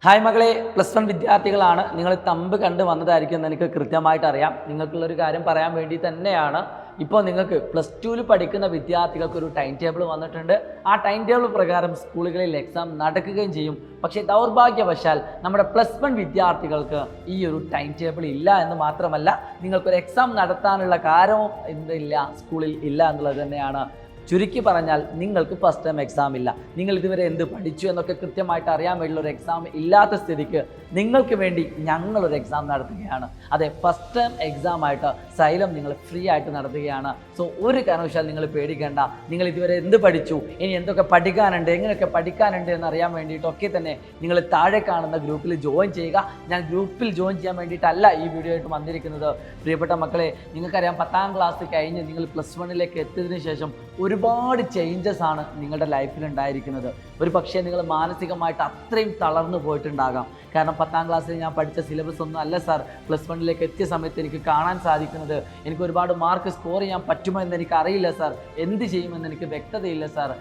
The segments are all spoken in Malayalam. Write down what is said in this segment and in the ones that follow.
ഹായ് മകളെ, +1 വിദ്യാർത്ഥികളാണ്. നിങ്ങൾ തമ്പ് കണ്ട് വന്നതായിരിക്കും എന്ന് എനിക്ക് കൃത്യമായിട്ട് അറിയാം. നിങ്ങൾക്കുള്ളൊരു കാര്യം പറയാൻ വേണ്ടി തന്നെയാണ്. ഇപ്പോൾ നിങ്ങൾക്ക് +2 പഠിക്കുന്ന വിദ്യാർത്ഥികൾക്ക് ഒരു ടൈം ടേബിൾ വന്നിട്ടുണ്ട്. ആ ടൈം ടേബിൾ പ്രകാരം സ്കൂളുകളിൽ എക്സാം നടക്കുകയും ചെയ്യും. പക്ഷേ ദൗർഭാഗ്യവശാൽ നമ്മുടെ +1 വിദ്യാർത്ഥികൾക്ക് ഈ ഒരു ടൈം ടേബിൾ ഇല്ല എന്ന് മാത്രമല്ല, നിങ്ങൾക്കൊരു എക്സാം നടത്താനുള്ള കാര്യവും എന്തില്ല, സ്കൂളിൽ ഇല്ല എന്നുള്ളത് തന്നെയാണ്. ചുരുക്കി പറഞ്ഞാൽ നിങ്ങൾക്ക് ഫസ്റ്റ് ടൈം എക്സാം ഇല്ല. നിങ്ങൾ ഇതുവരെ എന്ത് പഠിച്ചു എന്നൊക്കെ കൃത്യമായിട്ട് അറിയാൻ വേണ്ടിയുള്ള ഒരു എക്സാം ഇല്ലാത്ത സ്ഥിതിക്ക് നിങ്ങൾക്ക് വേണ്ടി ഞങ്ങളൊരു എക്സാം നടത്തുകയാണ്. അതെ, ഫസ്റ്റ് ടൈം എക്സാം ആയിട്ട് സൈലം നിങ്ങൾ ഫ്രീ ആയിട്ട് നടത്തുകയാണ്. സോ ഒരു കാരണവശാൽ നിങ്ങൾ പേടിക്കേണ്ട. നിങ്ങൾ ഇതുവരെ എന്ത് പഠിച്ചു, ഇനി എന്തൊക്കെ പഠിക്കാനുണ്ട്, എങ്ങനെയൊക്കെ പഠിക്കാനുണ്ട് എന്നറിയാൻ വേണ്ടിയിട്ടൊക്കെ തന്നെ നിങ്ങൾ താഴെ കാണുന്ന ഗ്രൂപ്പിൽ ജോയിൻ ചെയ്യുക. ഞാൻ ഗ്രൂപ്പിൽ ജോയിൻ ചെയ്യാൻ വേണ്ടിയിട്ടല്ല ഈ വീഡിയോ ആയിട്ട് വന്നിരിക്കുന്നത്. പ്രിയപ്പെട്ട മക്കളെ, നിങ്ങൾക്കറിയാം 10ാം ക്ലാസ് കഴിഞ്ഞ് നിങ്ങൾ +1 എത്തിയതിനു ശേഷം ഒരുപാട് ചേഞ്ചസ് ആണ് നിങ്ങളുടെ ലൈഫിൽ ഉണ്ടായിരിക്കുന്നത്. ഒരു പക്ഷേ നിങ്ങൾ മാനസികമായിട്ട് അത്രയും തളർന്നു പോയിട്ടുണ്ടാകാം. കാരണം 10ാം ക്ലാസ്സിൽ ഞാൻ പഠിച്ച സിലബസ് ഒന്നും അല്ല സാർ +1 എത്തിയ സമയത്ത് എനിക്ക് കാണാൻ സാധിക്കുന്നത്. എനിക്ക് ഒരുപാട് മാർക്ക് സ്കോർ ചെയ്യാൻ പറ്റുമോ എന്ന് എനിക്ക് അറിയില്ല സാർ, എന്ത് ചെയ്യുമെന്ന് എനിക്ക് വ്യക്തതയില്ല സാർ.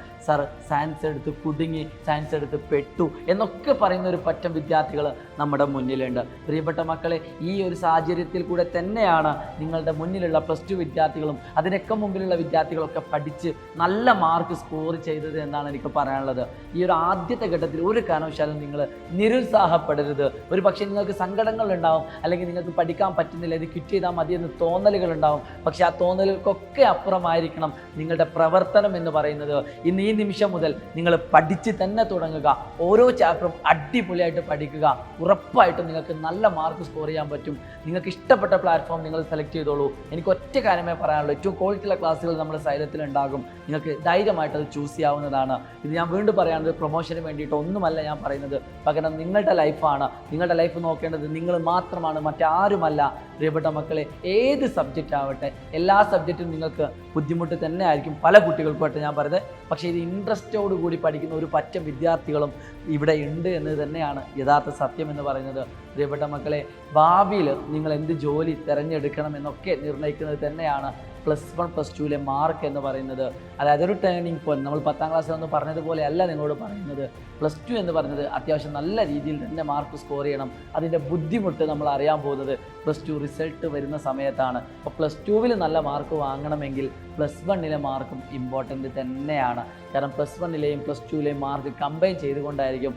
സയൻസ് എടുത്ത് കുടുങ്ങി, സയൻസ് എടുത്ത് പെട്ടു എന്നൊക്കെ പറയുന്ന ഒരു പറ്റം വിദ്യാർത്ഥികൾ നമ്മുടെ മുന്നിലുണ്ട്. പ്രിയപ്പെട്ട മക്കളെ, ഈ ഒരു സാഹചര്യത്തിൽ കൂടെ തന്നെയാണ് നിങ്ങളുടെ മുന്നിലുള്ള +2 വിദ്യാർത്ഥികളും അതിനൊക്കെ മുമ്പിലുള്ള വിദ്യാർത്ഥികളൊക്കെ പഠിച്ച് നല്ല മാർക്ക് സ്കോർ ചെയ്തത് എന്നാണ് എനിക്ക് പറയാനുള്ളത്. ഈ ഒരു ആദ്യത്തെ ഘട്ടത്തിൽ ഒരു കാരണവശാലും നിങ്ങൾ നിരുത്സാഹപ്പെടരുത്. ഒരു പക്ഷേ നിങ്ങൾക്ക് സങ്കടങ്ങൾ ഉണ്ടാവും, അല്ലെങ്കിൽ നിങ്ങൾക്ക് പഠിക്കാൻ പറ്റുന്നില്ല, ഇത് ക്വിറ്റ് ചെയ്താൽ മതി എന്ന് തോന്നലുകൾ ഉണ്ടാവും. പക്ഷേ ആ തോന്നലുകൾക്കൊക്കെ അപ്പുറമായിരിക്കണം നിങ്ങളുടെ പ്രവർത്തനം എന്ന് പറയുന്നത്. ഇന്ന് ഈ നിമിഷം മുതൽ നിങ്ങൾ പഠിച്ച് തന്നെ തുടങ്ങുക. ഓരോ ചാപ്റ്ററും അടിപൊളിയായിട്ട് പഠിക്കുക. ഉറപ്പായിട്ടും നിങ്ങൾക്ക് നല്ല മാർക്ക് സ്കോർ ചെയ്യാൻ പറ്റും. നിങ്ങൾക്ക് ഇഷ്ടപ്പെട്ട പ്ലാറ്റ്ഫോം നിങ്ങൾ സെലക്ട് ചെയ്തോളൂ. എനിക്ക് ഒറ്റ കാര്യമേ പറയാനുള്ളൂ, ഏറ്റവും ക്വാളിറ്റിയുള്ള ക്ലാസ്സുകൾ നമ്മുടെ സൈലത്തിൽ ഉണ്ടാകും. നിങ്ങൾക്ക് ധൈര്യമായിട്ട് അത് ചൂസ് ചെയ്യാവുന്നതാണ്. ഇത് ഞാൻ വീണ്ടും പറയാനുള്ളത് പ്രൊമോഷന് വേണ്ടിയിട്ട് ഒന്നുമല്ല ഞാൻ പറയുന്നത്. പകരം നിങ്ങളുടെ ലൈഫാണ്. നിങ്ങളുടെ ലൈഫ് നോക്കേണ്ടത് നിങ്ങൾ മാത്രമാണ്, മറ്റാരുമല്ല. പ്രിയപ്പെട്ട മക്കളെ, ഏത് സബ്ജക്റ്റ് ആവട്ടെ, എല്ലാ സബ്ജക്റ്റും നിങ്ങൾക്ക് ബുദ്ധിമുട്ട് തന്നെ ആയിരിക്കും, പല കുട്ടികൾക്കുമായിട്ട് ഞാൻ പറയുന്നത്. പക്ഷേ ഇത് ഇൻട്രസ്റ്റോടു കൂടി പഠിക്കുന്ന ഒരു പറ്റം വിദ്യാർത്ഥികളും ഇവിടെ ഉണ്ട് എന്ന് തന്നെയാണ് യഥാർത്ഥ സത്യം എന്ന് പറയുന്നത്. പ്രിയപ്പെട്ട മക്കളെ, ഭാവിയിൽ നിങ്ങൾ എന്ത് ജോലി തിരഞ്ഞെടുക്കണം എന്നൊക്കെ നിർണ്ണയിക്കുന്നത് തന്നെയാണ് +1 +2 മാർക്ക് എന്ന് പറയുന്നത്. അതായത് ഒരു ടേണിംഗ് പോയിന്റ്. നമ്മൾ 10ാം ക്ലാസ്സിൽ ഒന്ന് പറഞ്ഞതുപോലെ അല്ല നിങ്ങളോട് പറയുന്നത്. +2 എന്ന് പറയുന്നത് അത്യാവശ്യം നല്ല രീതിയിൽ തന്നെ മാർക്ക് സ്കോർ ചെയ്യണം. അതിൻ്റെ ബുദ്ധിമുട്ട് നമ്മൾ അറിയാൻ പോകുന്നത് +2 റിസൾട്ട് വരുന്ന സമയത്താണ്. അപ്പോൾ +2 നല്ല മാർക്ക് വാങ്ങണമെങ്കിൽ +1 മാർക്കും ഇമ്പോർട്ടൻ്റ് തന്നെയാണ്. കാരണം +1 +2 മാർക്ക് കമ്പൈൻ ചെയ്തുകൊണ്ടായിരിക്കും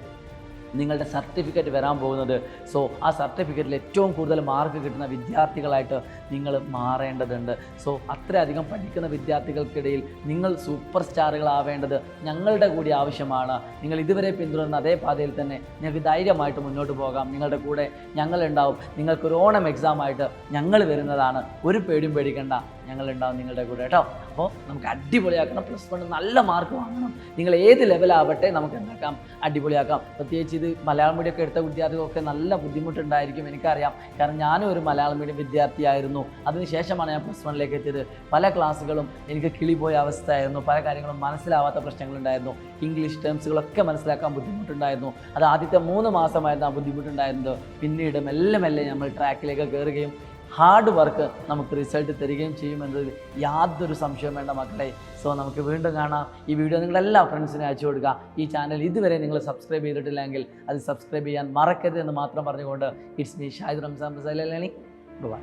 നിങ്ങളുടെ സർട്ടിഫിക്കറ്റ് വരാൻ പോകുന്നത്. സോ ആ സർട്ടിഫിക്കറ്റിൽ ഏറ്റവും കൂടുതൽ മാർക്ക് കിട്ടുന്ന വിദ്യാർത്ഥികളായിട്ട് നിങ്ങൾ മാറേണ്ടതുണ്ട്. സോ അത്രയധികം പഠിക്കുന്ന വിദ്യാർത്ഥികൾക്കിടയിൽ നിങ്ങൾ സൂപ്പർ സ്റ്റാറുകളാവേണ്ടത് ഞങ്ങളുടെ കൂടി ആവശ്യമാണ്. നിങ്ങൾ ഇതുവരെ പിന്തുടരുന്ന അതേ പാതയിൽ തന്നെ നിങ്ങൾക്ക് ധൈര്യമായിട്ട് മുന്നോട്ട് പോകാം. നിങ്ങളുടെ കൂടെ ഞങ്ങളുണ്ടാവും. നിങ്ങൾക്കൊരു ഓണം എക്സാമായിട്ട് ഞങ്ങൾ വരുന്നതാണ്. ഒരു പേടിയും പേടിക്കേണ്ട, ഞങ്ങളുണ്ടാവും നിങ്ങളുടെ കൂടെ കേട്ടോ. അപ്പോൾ നമുക്ക് അടിപൊളിയാക്കണം. +1 നല്ല മാർക്ക് വാങ്ങണം. നിങ്ങൾ ഏത് ലെവലാവട്ടെ നമുക്ക് എന്താക്കാം, അടിപൊളിയാക്കാം. പ്രത്യേകിച്ച് ഇത് മലയാളം മീഡിയമൊക്കെ എടുത്ത വിദ്യാർത്ഥികൾക്ക് നല്ല ബുദ്ധിമുട്ടുണ്ടായിരിക്കും, എനിക്കറിയാം. കാരണം ഞാനും ഒരു മലയാളം മീഡിയം വിദ്യാർത്ഥിയായിരുന്നു. അതിനുശേഷമാണ് ഞാൻ +1 എത്തിയത്. പല ക്ലാസ്സുകളും എനിക്ക് കിളിപോയ അവസ്ഥയായിരുന്നു. പല കാര്യങ്ങളും മനസ്സിലാവാത്ത പ്രശ്നങ്ങളുണ്ടായിരുന്നു. ഇംഗ്ലീഷ് ടേംസുകളൊക്കെ മനസ്സിലാക്കാൻ ബുദ്ധിമുട്ടുണ്ടായിരുന്നു. അത് ആദ്യത്തെ 3 മാസമായിരുന്നു ആ ബുദ്ധിമുട്ടുണ്ടായിരുന്നത്. പിന്നീട് മെല്ലെ മെല്ലെ നമ്മൾ ട്രാക്കിലേക്ക് കയറുകയും ഹാർഡ് വർക്ക് നമുക്ക് റിസൾട്ട് തരികയും ചെയ്യുമെന്നതിൽ യാതൊരു സംശയവും വേണ്ട മക്കളെ. സോ നമുക്ക് വീണ്ടും കാണാം. ഈ വീഡിയോ നിങ്ങളെല്ലാ ഫ്രണ്ട്സിനും അയച്ചു കൊടുക്കുക. ഈ ചാനൽ ഇതുവരെ നിങ്ങൾ സബ്സ്ക്രൈബ് ചെയ്തിട്ടില്ലെങ്കിൽ അത് സബ്സ്ക്രൈബ് ചെയ്യാൻ മറക്കരുത് എന്ന് മാത്രം പറഞ്ഞുകൊണ്ട് it's me Shahid Ramzan. By.